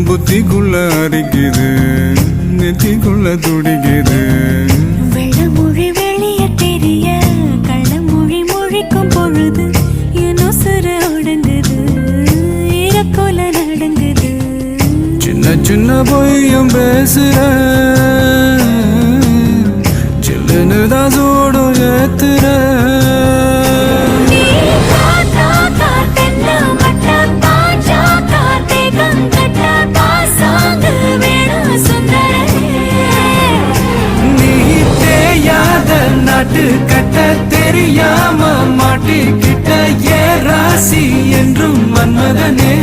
புத்திக்குள்ள அரிக்குது, நெத்திக்குள்ள துடிக்குது. வெள்ளமொழி வெளிய தெரிய கள்ளமொழி மொழிக்கும் பொழுது என் உசுறு ஒடுங்குது, இறக்கோல நடங்குது. சின்ன சின்ன பொய்யும் பேசுற, சில்லுன்னு தான் சூடும் ஏத்துற. நாட்டு கட்ட தெரியாம மாட்டிக்கிட்ட ஏ ராசி என்றும் மன்மதனே.